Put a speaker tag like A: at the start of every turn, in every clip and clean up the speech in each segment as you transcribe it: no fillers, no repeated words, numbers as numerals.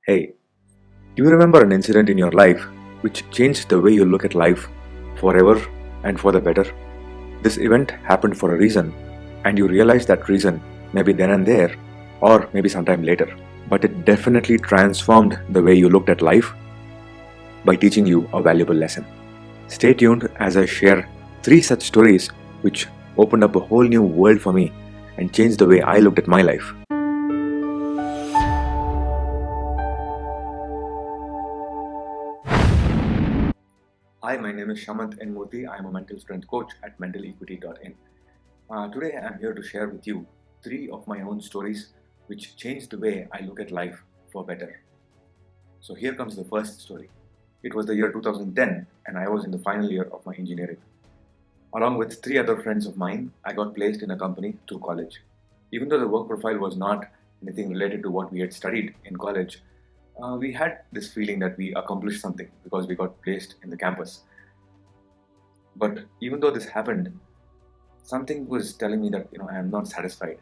A: Hey, do you remember an incident in your life which changed the way you look at life forever and for the better? This event happened for a reason, and you realized that reason maybe then and there, or maybe sometime later. But it definitely transformed the way you looked at life by teaching you a valuable lesson. Stay tuned as I share three such stories which opened up a whole new world for me and changed the way I looked at my life. Hi, my name is Shamant N. Murthy. I am a mental strength coach at mentalequity.in. Today, I am here to share with you three of my own stories which changed the way I look at life for better. So, here comes the first story. It was the year 2010, and I was in the final year of my engineering. Along with three other friends of mine, I got placed in a company through college. Even though the work profile was not anything related to what we had studied in college, we had this feeling that we accomplished something because we got placed in the campus. But even though this happened, something was telling me that I am not satisfied.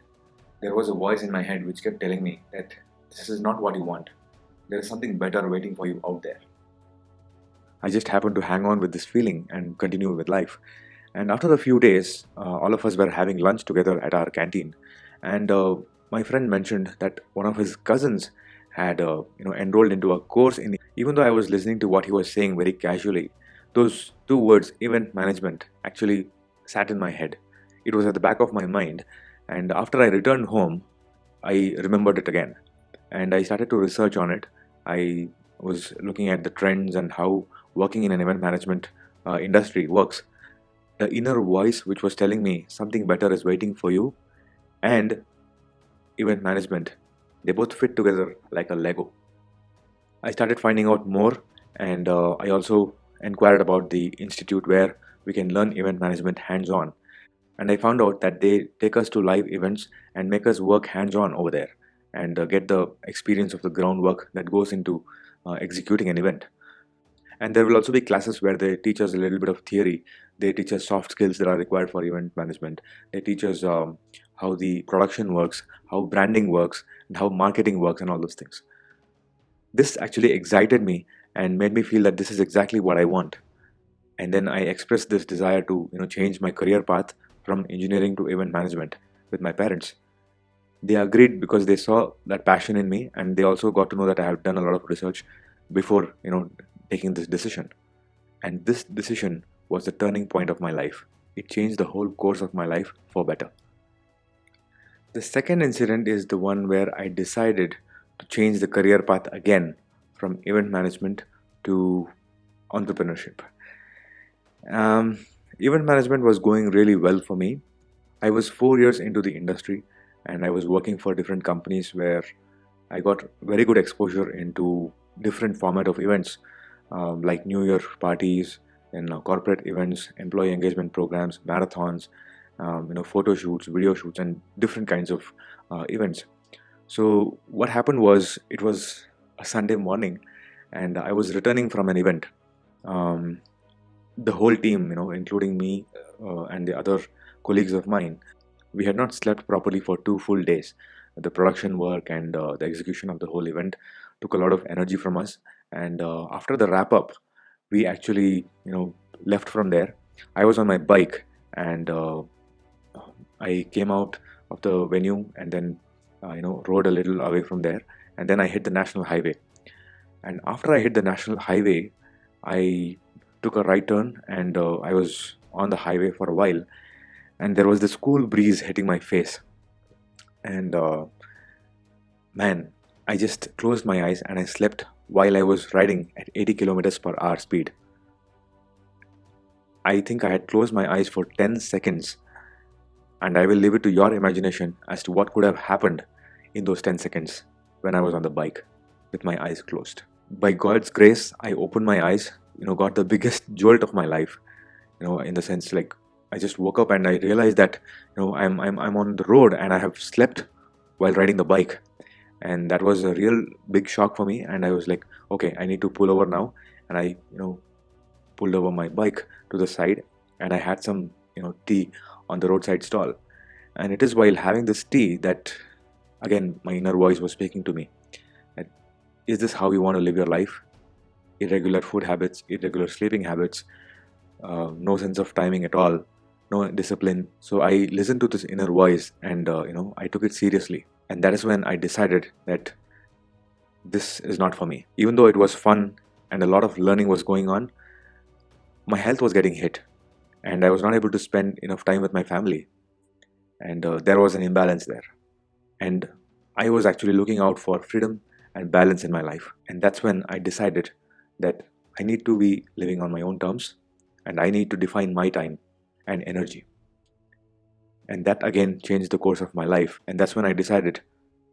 A: There was a voice in my head which kept telling me that this is not what you want. There is something better waiting for you out there. I just happened to hang on with this feeling and continue with life. And after a few days, all of us were having lunch together at our canteen, and my friend mentioned that one of his cousins had enrolled into a course in. Even though I was listening to what he was saying very casually, those two words, event management, actually sat in my head. It was at the back of my mind, and after I returned home, I remembered it again, and I started to research on it. I was looking at the trends and how working in an event management industry works. The inner voice which was telling me something better is waiting for you and event management, they both fit together like a Lego. I started finding out more, and I also inquired about the institute where we can learn event management hands on. And I found out that they take us to live events and make us work hands on over there and get the experience of the groundwork that goes into executing an event. And there will also be classes where they teach us a little bit of theory. They teach us soft skills that are required for event management. They teach us how the production works, how branding works, and how marketing works, and all those things. This actually excited me and made me feel that this is exactly what I want. And then I expressed this desire to change my career path from engineering to event management with my parents. They agreed because they saw that passion in me, and they also got to know that I have done a lot of research before taking this decision. And this decision was the turning point of my life. It changed the whole course of my life for better. The second incident is the one where I decided to change the career path again from event management to entrepreneurship. Um, Event management was going really well for me. I was 4 years into the industry, and I was working for different companies where I got very good exposure into different format of events, like New Year parties and corporate events, employee engagement programs, marathons, photo shoots, video shoots, and different kinds of events. So what happened was it was a Sunday morning, and I was returning from an event. Um, the whole team, including me and the other colleagues of mine, we had not slept properly for 2 full days. The production work and the execution of the whole event took a lot of energy from us. And after the wrap up, we actually, left from there. I was on my bike, and I came out of the venue and then, rode a little away from there. And then I hit the national highway. And after I hit the national highway, I took a right turn, and I was on the highway for a while, and there was this cool breeze hitting my face. And man, I just closed my eyes and I slept while I was riding at 80 kilometers per hour speed. I think I had closed my eyes for 10 seconds, and I will leave it to your imagination as to what could have happened in those 10 seconds when I was on the bike with my eyes closed. By God's grace, I opened my eyes, got the biggest jolt of my life, in the sense like I just woke up and I realized that I'm on the road and I have slept while riding the bike, and that was a real big shock for me. And I was like, okay, I need to pull over now, and I pulled over my bike to the side, and I had some tea on the roadside stall. And it is while having this tea that again my inner voice was speaking to me. Is this how you want to live your life? Irregular food habits, irregular sleeping habits, no sense of timing at all, no discipline. So I listened to this inner voice, and I took it seriously. And that is when I decided that this is not for me. Even though it was fun and a lot of learning was going on, my health was getting hit, and I was not able to spend enough time with my family, and there was an imbalance there. And I was actually looking out for freedom and balance in my life. And that's when I decided that I need to be living on my own terms, and I need to define my time and energy. And that again changed the course of my life. And that's when I decided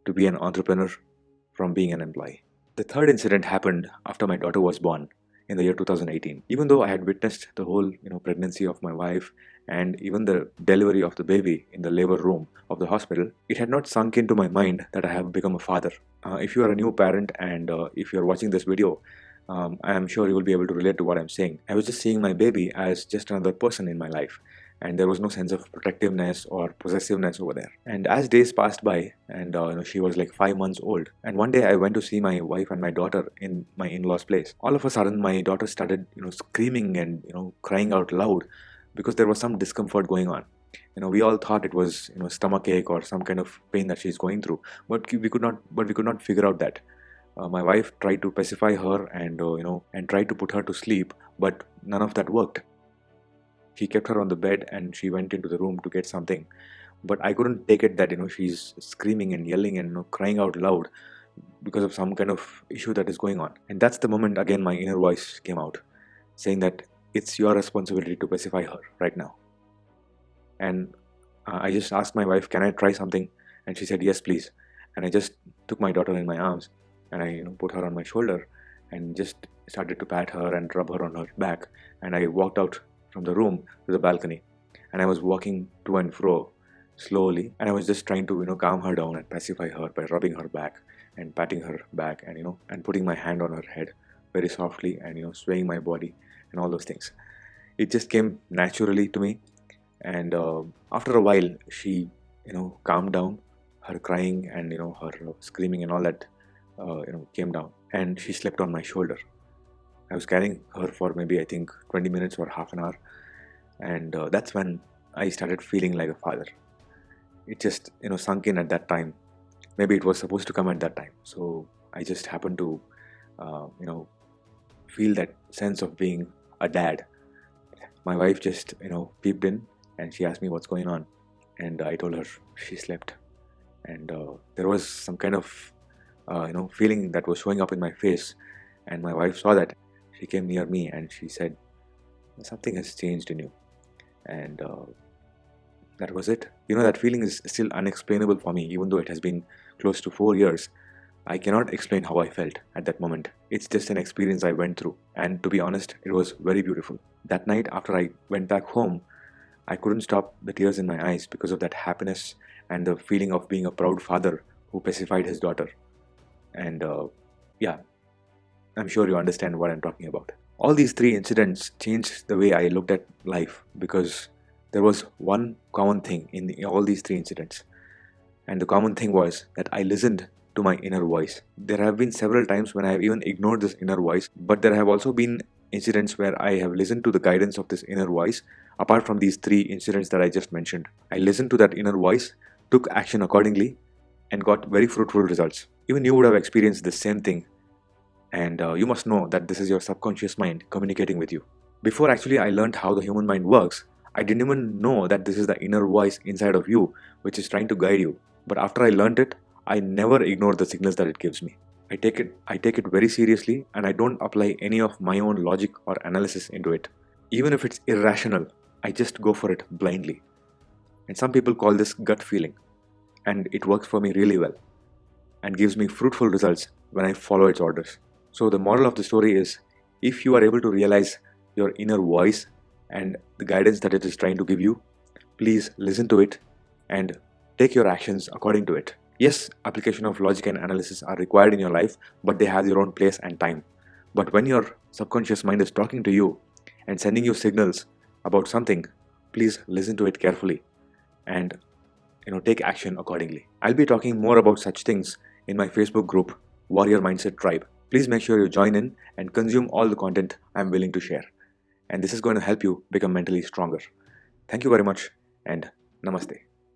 A: to be an entrepreneur from being an employee. The third incident happened after my daughter was born in the year 2018. Even though I had witnessed the whole pregnancy of my wife and even the delivery of the baby in the labor room of the hospital, it had not sunk into my mind that I have become a father. If you are a new parent and if you are watching this video, I am sure you will be able to relate to what I'm saying. I was just seeing my baby as just another person in my life, and there was no sense of protectiveness or possessiveness over there. And as days passed by, and she was like 5 months old, and one day I went to see my wife and my daughter in my in-laws' place. All of a sudden, my daughter started screaming and crying out loud because there was some discomfort going on. We all thought it was stomach ache or some kind of pain that she's going through, but we could not figure out that. My wife tried to pacify her and and tried to put her to sleep, but none of that worked. She kept her on the bed and she went into the room to get something, but I couldn't take it that she's screaming and yelling and crying out loud because of some kind of issue that is going on. And that's the moment again my inner voice came out, saying that it's your responsibility to pacify her right now. And I just asked my wife, can I try something? And she said, yes, please. And I just took my daughter in my arms and I put her on my shoulder and just started to pat her and rub her on her back. And I walked out from the room to the balcony, and I was walking to and fro slowly, and I was just trying to calm her down and pacify her by rubbing her back and patting her back, and and putting my hand on her head very softly, and swaying my body and all those things. It just came naturally to me. And after a while she calmed down. Her crying and her screaming and all that came down, and she slept on my shoulder. I was carrying her for maybe I think 20 minutes or half an hour, and that's when I started feeling like a father. It just sunk in at that time. Maybe it was supposed to come at that time, so I just happened to feel that sense of being a dad. My wife just peeped in and she asked me what's going on, and I told her she slept. And there was some kind of feeling that was showing up in my face, and my wife saw that. She came near me and she said, something has changed in you. And that was it. That feeling is still unexplainable for me, even though it has been close to 4 years. I cannot explain how I felt at that moment. It's just an experience I went through, and to be honest, it was very beautiful. That night after I went back home, I couldn't stop the tears in my eyes because of that happiness and the feeling of being a proud father who pacified his daughter. And yeah, I'm sure you understand what I'm talking about. All these three incidents changed the way I looked at life, because there was one common thing in all these three incidents. And the common thing was that I listened to my inner voice. There have been several times when I have even ignored this inner voice, but there have also been incidents where I have listened to the guidance of this inner voice. Apart from these three incidents that I just mentioned, I listened to that inner voice, took action accordingly, and got very fruitful results. Even you would have experienced the same thing. And you must know that this is your subconscious mind communicating with you. Before actually I learned how the human mind works, I didn't even know that this is the inner voice inside of you which is trying to guide you. But after I learned it, I never ignore the signals that it gives me. I take it very seriously, and I don't apply any of my own logic or analysis into it. Even if it's irrational, I just go for it blindly. And some people call this gut feeling, and it works for me really well and gives me fruitful results when I follow its orders. So the moral of the story is, if you are able to realize your inner voice and the guidance that it is trying to give you, please listen to it and take your actions according to it. Yes, application of logic and analysis are required in your life, but they have their own place and time. But when your subconscious mind is talking to you and sending you signals about something, please listen to it carefully and take action accordingly. I'll be talking more about such things in my Facebook group, Warrior Mindset Tribe. Please make sure you join in and consume all the content I'm willing to share. And this is going to help you become mentally stronger. Thank you very much and namaste.